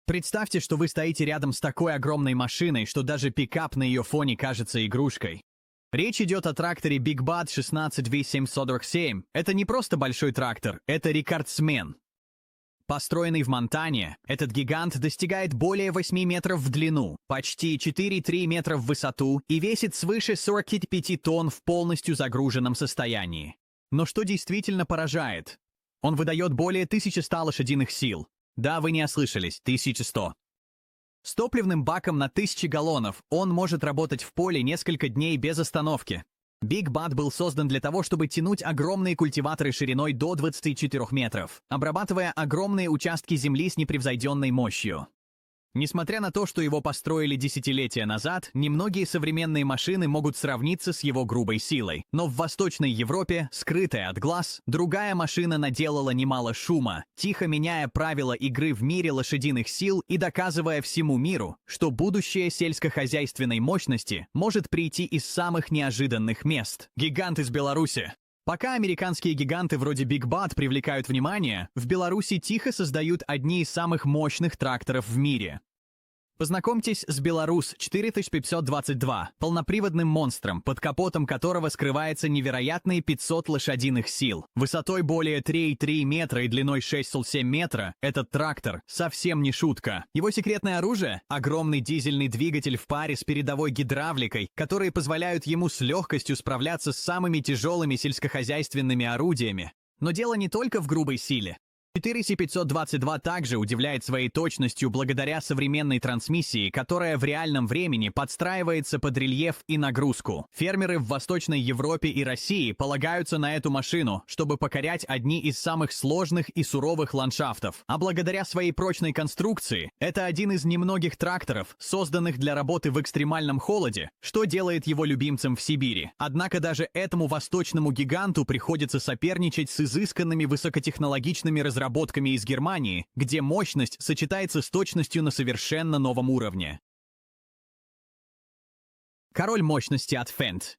Представьте, что вы стоите рядом с такой огромной машиной, что даже пикап на ее фоне кажется игрушкой. Речь идет о тракторе Big Bad 16V747. Это не просто большой трактор, это рекордсмен. Построенный в Монтане, этот гигант достигает более 8 метров в длину, почти 4,3 метра в высоту и весит свыше 45 тонн в полностью загруженном состоянии. Но что действительно поражает? Он выдает более 1100 лошадиных сил. Да, вы не ослышались, 1100. С топливным баком на 1000 галлонов он может работать в поле несколько дней без остановки. Big Bad был создан для того, чтобы тянуть огромные культиваторы шириной до 24 метров, обрабатывая огромные участки земли с непревзойденной мощью. Несмотря на то, что его построили десятилетия назад, немногие современные машины могут сравниться с его грубой силой. Но в Восточной Европе, скрытая от глаз, другая машина наделала немало шума, тихо меняя правила игры в мире лошадиных сил и доказывая всему миру, что будущее сельскохозяйственной мощности может прийти из самых неожиданных мест. Гигант из Беларуси. Пока американские гиганты вроде Big Bad привлекают внимание, в Беларуси тихо создают одни из самых мощных тракторов в мире. Познакомьтесь с Беларус 4522, полноприводным монстром, под капотом которого скрывается невероятные 500 лошадиных сил. Высотой более 3,3 метра и длиной 6,7 метра, этот трактор совсем не шутка. Его секретное оружие – огромный дизельный двигатель в паре с передовой гидравликой, которые позволяют ему с легкостью справляться с самыми тяжелыми сельскохозяйственными орудиями. Но дело не только в грубой силе. 4522 также удивляет своей точностью благодаря современной трансмиссии, которая в реальном времени подстраивается под рельеф и нагрузку. Фермеры в Восточной Европе и России полагаются на эту машину, чтобы покорять одни из самых сложных и суровых ландшафтов. А благодаря своей прочной конструкции, это один из немногих тракторов, созданных для работы в экстремальном холоде, что делает его любимцем в Сибири. Однако даже этому восточному гиганту приходится соперничать с изысканными высокотехнологичными разработками из Германии, где мощность сочетается с точностью на совершенно новом уровне. Король мощности от Fendt.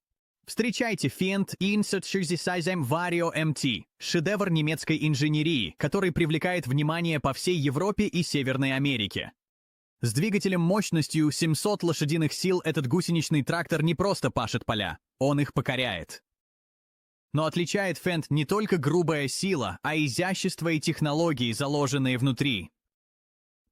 Встречайте Fendt Insert67 Vario MT, шедевр немецкой инженерии, который привлекает внимание по всей Европе и Северной Америке. С двигателем мощностью 700 лошадиных сил этот гусеничный трактор не просто пашет поля, он их покоряет. Но отличает Fendt не только грубая сила, а изящество и технологии, заложенные внутри.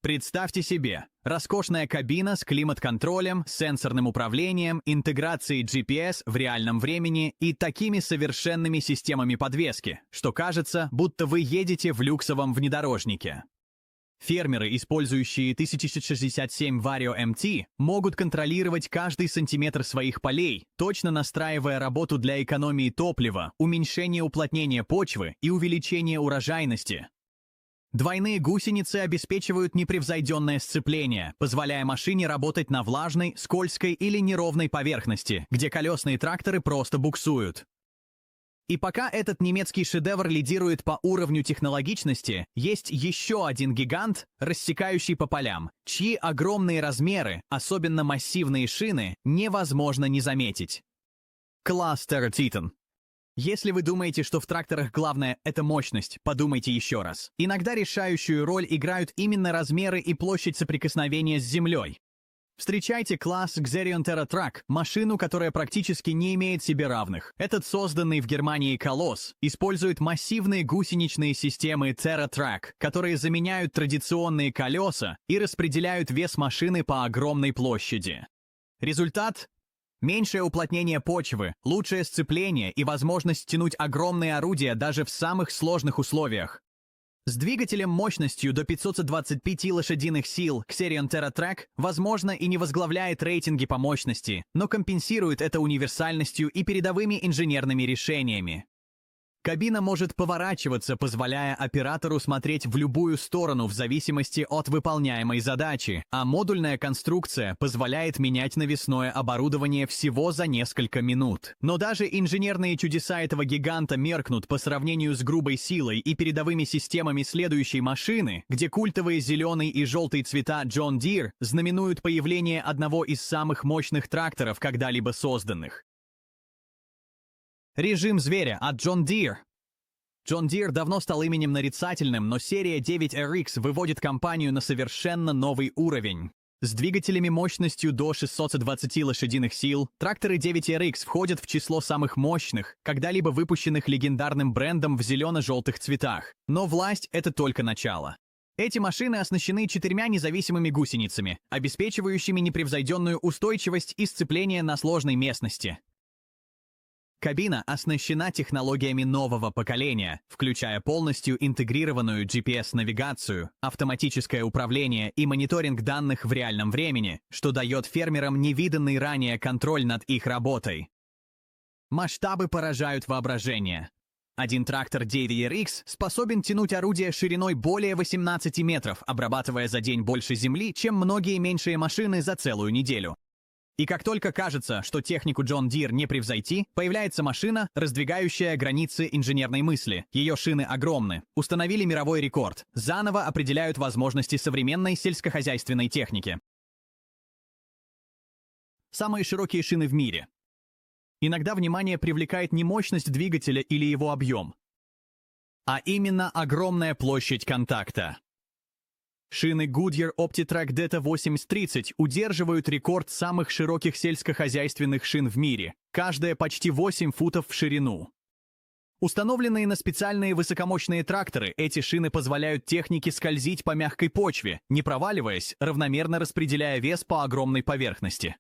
Представьте себе, роскошная кабина с климат-контролем, сенсорным управлением, интеграцией GPS в реальном времени и такими совершенными системами подвески, что кажется, будто вы едете в люксовом внедорожнике. Фермеры, использующие 1067 Vario MT, могут контролировать каждый сантиметр своих полей, точно настраивая работу для экономии топлива, уменьшения уплотнения почвы и увеличения урожайности. Двойные гусеницы обеспечивают непревзойденное сцепление, позволяя машине работать на влажной, скользкой или неровной поверхности, где колесные тракторы просто буксуют. И пока этот немецкий шедевр лидирует по уровню технологичности, есть еще один гигант, рассекающий по полям, чьи огромные размеры, особенно массивные шины, невозможно не заметить. Класс Terra Titan. Если вы думаете, что в тракторах главное – это мощность, подумайте еще раз. Иногда решающую роль играют именно размеры и площадь соприкосновения с землей. Встречайте класс Xerion TerraTrack, машину, которая практически не имеет себе равных. Этот созданный в Германии колосс использует массивные гусеничные системы TerraTrack, которые заменяют традиционные колеса и распределяют вес машины по огромной площади. Результат? Меньшее уплотнение почвы, лучшее сцепление и возможность тянуть огромные орудия даже в самых сложных условиях. С двигателем мощностью до 525 лошадиных сил Xerion TerraTrack, возможно, и не возглавляет рейтинги по мощности, но компенсирует это универсальностью и передовыми инженерными решениями. Кабина может поворачиваться, позволяя оператору смотреть в любую сторону в зависимости от выполняемой задачи, а модульная конструкция позволяет менять навесное оборудование всего за несколько минут. Но даже инженерные чудеса этого гиганта меркнут по сравнению с грубой силой и передовыми системами следующей машины, где культовые зеленый и желтый цвета John Deere знаменуют появление одного из самых мощных тракторов, когда-либо созданных. Режим зверя от John Deere. John Deere давно стал именем нарицательным, но серия 9RX выводит компанию на совершенно новый уровень. С двигателями мощностью до 620 лошадиных сил, тракторы 9RX входят в число самых мощных, когда-либо выпущенных легендарным брендом в зелено-желтых цветах. Но власть — это только начало. Эти машины оснащены 4 независимыми гусеницами, обеспечивающими непревзойденную устойчивость и сцепление на сложной местности. Кабина оснащена технологиями нового поколения, включая полностью интегрированную GPS-навигацию, автоматическое управление и мониторинг данных в реальном времени, что дает фермерам невиданный ранее контроль над их работой. Масштабы поражают воображение. Один трактор 9RX способен тянуть орудие шириной более 18 метров, обрабатывая за день больше земли, чем многие меньшие машины за целую неделю. И как только кажется, что технику John Deere не превзойти, появляется машина, раздвигающая границы инженерной мысли. Ее шины огромны, установили мировой рекорд, заново определяют возможности современной сельскохозяйственной техники. Самые широкие шины в мире. Иногда внимание привлекает не мощность двигателя или его объем, а именно огромная площадь контакта. Шины Goodyear OptiTrack Deta 8030 удерживают рекорд самых широких сельскохозяйственных шин в мире, каждая почти 8 футов в ширину. Установленные на специальные высокомощные тракторы, эти шины позволяют технике скользить по мягкой почве, не проваливаясь, равномерно распределяя вес по огромной поверхности.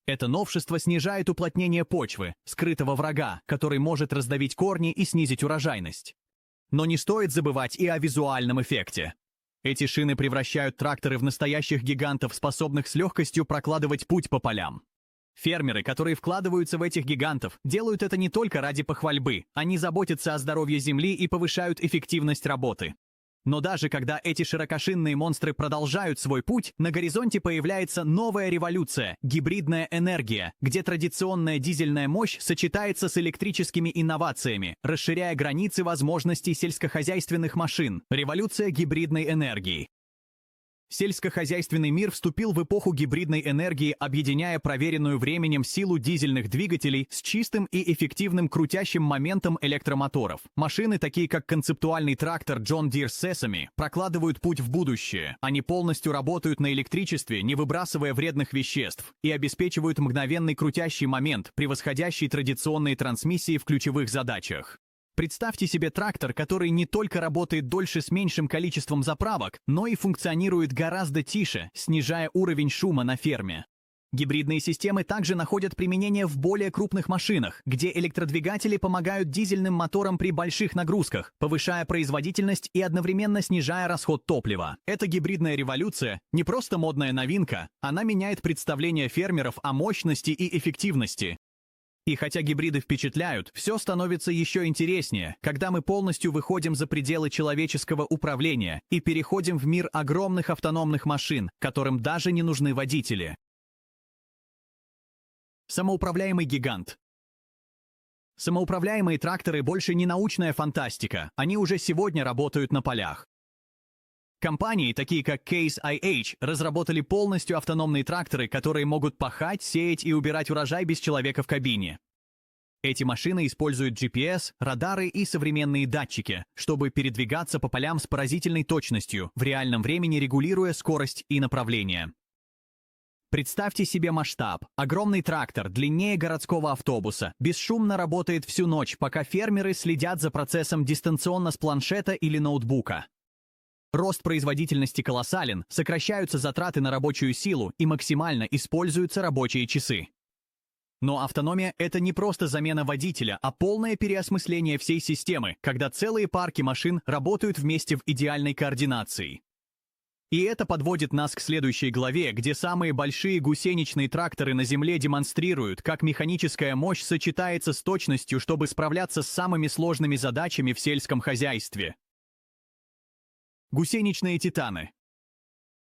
Это новшество снижает уплотнение почвы, скрытого врага, который может раздавить корни и снизить урожайность. Но не стоит забывать и о визуальном эффекте. Эти шины превращают тракторы в настоящих гигантов, способных с легкостью прокладывать путь по полям. Фермеры, которые вкладываются в этих гигантов, делают это не только ради похвальбы, они заботятся о здоровье земли и повышают эффективность работы. Но даже когда эти широкошинные монстры продолжают свой путь, на горизонте появляется новая революция – гибридная энергия, где традиционная дизельная мощь сочетается с электрическими инновациями, расширяя границы возможностей сельскохозяйственных машин. Революция гибридной энергии. Сельскохозяйственный мир вступил в эпоху гибридной энергии, объединяя проверенную временем силу дизельных двигателей с чистым и эффективным крутящим моментом электромоторов. Машины, такие как концептуальный трактор John Deere Sesame, прокладывают путь в будущее. Они полностью работают на электричестве, не выбрасывая вредных веществ, и обеспечивают мгновенный крутящий момент, превосходящий традиционные трансмиссии в ключевых задачах. Представьте себе трактор, который не только работает дольше с меньшим количеством заправок, но и функционирует гораздо тише, снижая уровень шума на ферме. Гибридные системы также находят применение в более крупных машинах, где электродвигатели помогают дизельным моторам при больших нагрузках, повышая производительность и одновременно снижая расход топлива. Эта гибридная революция не просто модная новинка, она меняет представление фермеров о мощности и эффективности. И хотя гибриды впечатляют, все становится еще интереснее, когда мы полностью выходим за пределы человеческого управления и переходим в мир огромных автономных машин, которым даже не нужны водители. Самоуправляемый гигант. Самоуправляемые тракторы больше не научная фантастика, они уже сегодня работают на полях. Компании, такие как Case IH, разработали полностью автономные тракторы, которые могут пахать, сеять и убирать урожай без человека в кабине. Эти машины используют GPS, радары и современные датчики, чтобы передвигаться по полям с поразительной точностью, в реальном времени регулируя скорость и направление. Представьте себе масштаб. Огромный трактор, длиннее городского автобуса, бесшумно работает всю ночь, пока фермеры следят за процессом дистанционно с планшета или ноутбука. Рост производительности колоссален, сокращаются затраты на рабочую силу и максимально используются рабочие часы. Но автономия — это не просто замена водителя, а полное переосмысление всей системы, когда целые парки машин работают вместе в идеальной координации. И это подводит нас к следующей главе, где самые большие гусеничные тракторы на Земле демонстрируют, как механическая мощь сочетается с точностью, чтобы справляться с самыми сложными задачами в сельском хозяйстве. Гусеничные титаны.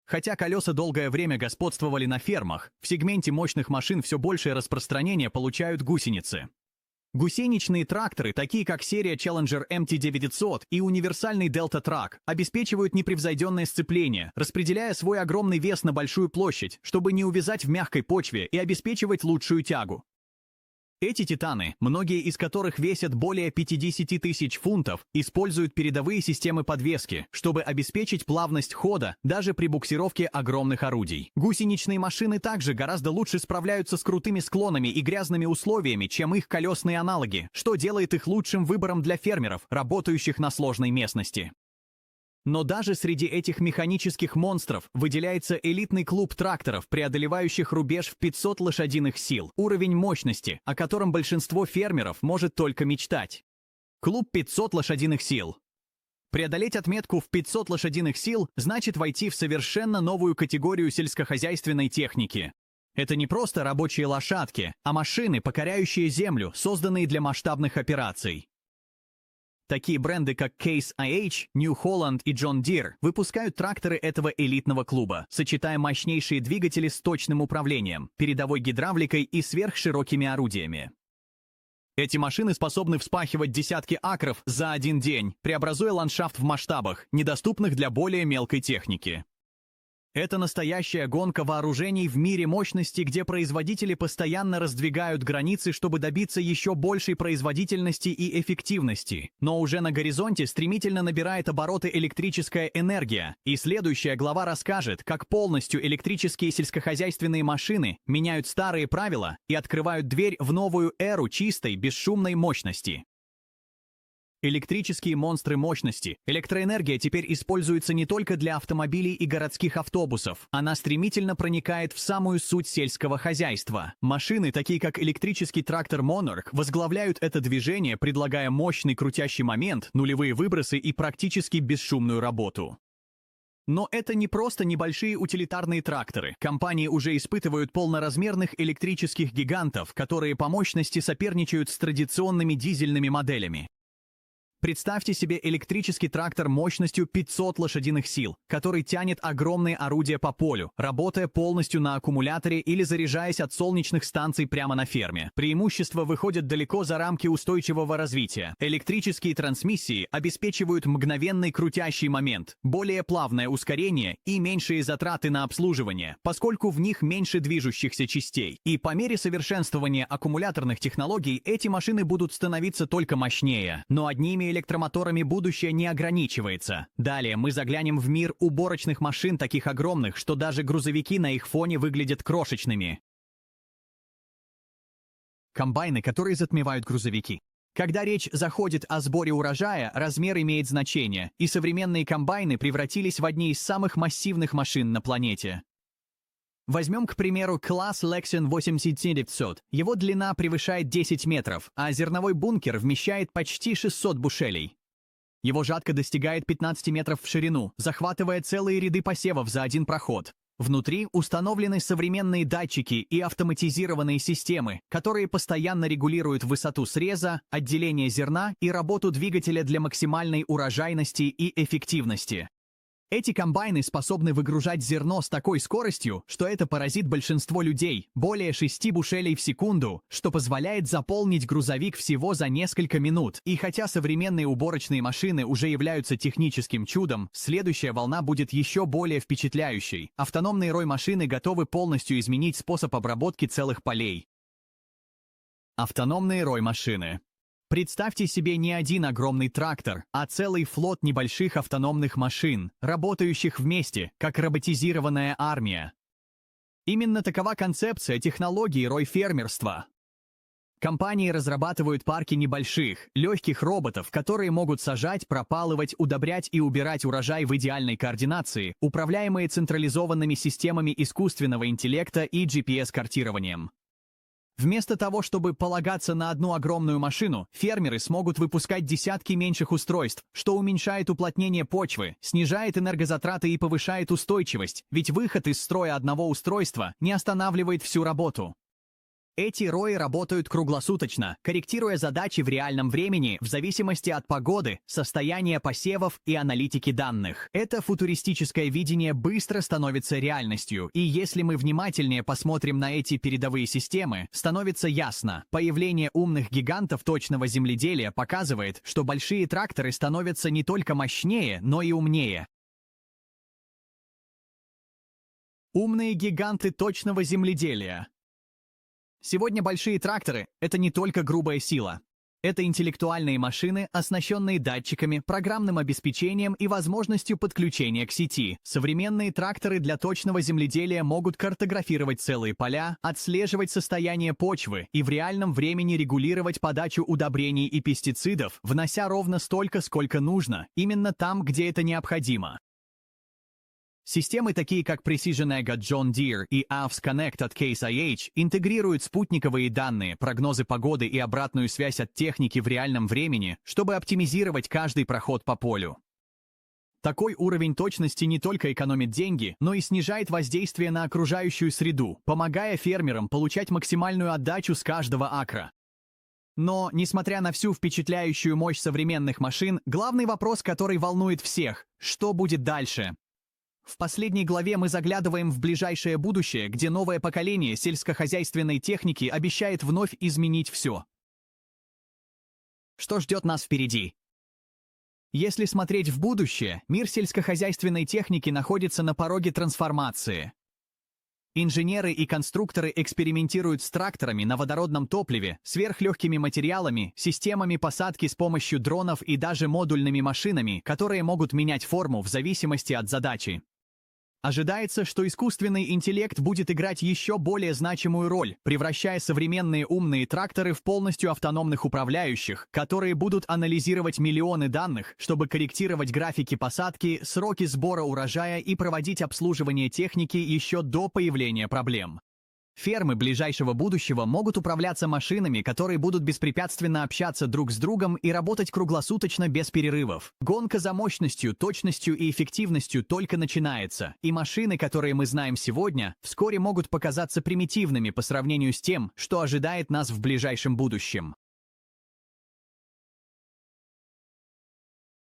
Хотя колеса долгое время господствовали на фермах, в сегменте мощных машин все большее распространение получают гусеницы. Гусеничные тракторы, такие как серия Challenger MT900 и универсальный Delta Track, обеспечивают непревзойденное сцепление, распределяя свой огромный вес на большую площадь, чтобы не увязать в мягкой почве и обеспечивать лучшую тягу. Эти титаны, многие из которых весят более 50 тысяч фунтов, используют передовые системы подвески, чтобы обеспечить плавность хода даже при буксировке огромных орудий. Гусеничные машины также гораздо лучше справляются с крутыми склонами и грязными условиями, чем их колесные аналоги, что делает их лучшим выбором для фермеров, работающих на сложной местности. Но даже среди этих механических монстров выделяется элитный клуб тракторов, преодолевающих рубеж в 500 лошадиных сил, уровень мощности, о котором большинство фермеров может только мечтать. Клуб 500 лошадиных сил. Преодолеть отметку в 500 лошадиных сил значит войти в совершенно новую категорию сельскохозяйственной техники. Это не просто рабочие лошадки, а машины, покоряющие землю, созданные для масштабных операций. Такие бренды, как Case IH, New Holland и John Deere выпускают тракторы этого элитного клуба, сочетая мощнейшие двигатели с точным управлением, передовой гидравликой и сверхширокими орудиями. Эти машины способны вспахивать десятки акров за один день, преобразуя ландшафт в масштабах, недоступных для более мелкой техники. Это настоящая гонка вооружений в мире мощности, где производители постоянно раздвигают границы, чтобы добиться еще большей производительности и эффективности. Но уже на горизонте стремительно набирает обороты электрическая энергия, и следующая глава расскажет, как полностью электрические сельскохозяйственные машины меняют старые правила и открывают дверь в новую эру чистой, бесшумной мощности. Электрические монстры мощности. Электроэнергия теперь используется не только для автомобилей и городских автобусов. Она стремительно проникает в самую суть сельского хозяйства. Машины, такие как электрический трактор Monarch, возглавляют это движение, предлагая мощный крутящий момент, нулевые выбросы и практически бесшумную работу. Но это не просто небольшие утилитарные тракторы. Компании уже испытывают полноразмерных электрических гигантов, которые по мощности соперничают с традиционными дизельными моделями. Представьте себе электрический трактор мощностью 500 лошадиных сил, который тянет огромные орудия по полю, работая полностью на аккумуляторе или заряжаясь от солнечных станций прямо на ферме. Преимущества выходят далеко за рамки устойчивого развития. Электрические трансмиссии обеспечивают мгновенный крутящий момент, более плавное ускорение и меньшие затраты на обслуживание, поскольку в них меньше движущихся частей. И по мере совершенствования аккумуляторных технологий эти машины будут становиться только мощнее. Но одними электромоторами будущее не ограничивается. Далее мы заглянем в мир уборочных машин, таких огромных, что даже грузовики на их фоне выглядят крошечными. Комбайны, которые затмевают грузовики. Когда речь заходит о сборе урожая, размер имеет значение, и современные комбайны превратились в одни из самых массивных машин на планете. Возьмем, к примеру, класс Lexion 8900. Его длина превышает 10 метров, а зерновой бункер вмещает почти 600 бушелей. Его жатка достигает 15 метров в ширину, захватывая целые ряды посевов за один проход. Внутри установлены современные датчики и автоматизированные системы, которые постоянно регулируют высоту среза, отделение зерна и работу двигателя для максимальной урожайности и эффективности. Эти комбайны способны выгружать зерно с такой скоростью, что это поразит большинство людей, более 6 бушелей в секунду, что позволяет заполнить грузовик всего за несколько минут. И хотя современные уборочные машины уже являются техническим чудом, следующая волна будет еще более впечатляющей. Автономные рой-машины готовы полностью изменить способ обработки целых полей. Автономные рой-машины. Представьте себе не один огромный трактор, а целый флот небольших автономных машин, работающих вместе, как роботизированная армия. Именно такова концепция технологии рой-фермерства. Компании разрабатывают парки небольших, легких роботов, которые могут сажать, пропалывать, удобрять и убирать урожай в идеальной координации, управляемые централизованными системами искусственного интеллекта и GPS-картированием. Вместо того, чтобы полагаться на одну огромную машину, фермеры смогут выпускать десятки меньших устройств, что уменьшает уплотнение почвы, снижает энергозатраты и повышает устойчивость, ведь выход из строя одного устройства не останавливает всю работу. Эти рои работают круглосуточно, корректируя задачи в реальном времени в зависимости от погоды, состояния посевов и аналитики данных. Это футуристическое видение быстро становится реальностью, и если мы внимательнее посмотрим на эти передовые системы, становится ясно, появление умных гигантов точного земледелия показывает, что большие тракторы становятся не только мощнее, но и умнее. Умные гиганты точного земледелия. Сегодня большие тракторы — это не только грубая сила. Это интеллектуальные машины, оснащенные датчиками, программным обеспечением и возможностью подключения к сети. Современные тракторы для точного земледелия могут картографировать целые поля, отслеживать состояние почвы и в реальном времени регулировать подачу удобрений и пестицидов, внося ровно столько, сколько нужно, именно там, где это необходимо. Системы, такие как Precision Ag от John Deere и AVS Connect от Case IH, интегрируют спутниковые данные, прогнозы погоды и обратную связь от техники в реальном времени, чтобы оптимизировать каждый проход по полю. Такой уровень точности не только экономит деньги, но и снижает воздействие на окружающую среду, помогая фермерам получать максимальную отдачу с каждого акра. Но, несмотря на всю впечатляющую мощь современных машин, главный вопрос, который волнует всех – что будет дальше? В последней главе мы заглядываем в ближайшее будущее, где новое поколение сельскохозяйственной техники обещает вновь изменить все. Что ждет нас впереди? Если смотреть в будущее, мир сельскохозяйственной техники находится на пороге трансформации. Инженеры и конструкторы экспериментируют с тракторами на водородном топливе, сверхлегкими материалами, системами посадки с помощью дронов и даже модульными машинами, которые могут менять форму в зависимости от задачи. Ожидается, что искусственный интеллект будет играть еще более значимую роль, превращая современные умные тракторы в полностью автономных управляющих, которые будут анализировать миллионы данных, чтобы корректировать графики посадки, сроки сбора урожая и проводить обслуживание техники еще до появления проблем. Фермы ближайшего будущего могут управляться машинами, которые будут беспрепятственно общаться друг с другом и работать круглосуточно без перерывов. Гонка за мощностью, точностью и эффективностью только начинается, и машины, которые мы знаем сегодня, вскоре могут показаться примитивными по сравнению с тем, что ожидает нас в ближайшем будущем.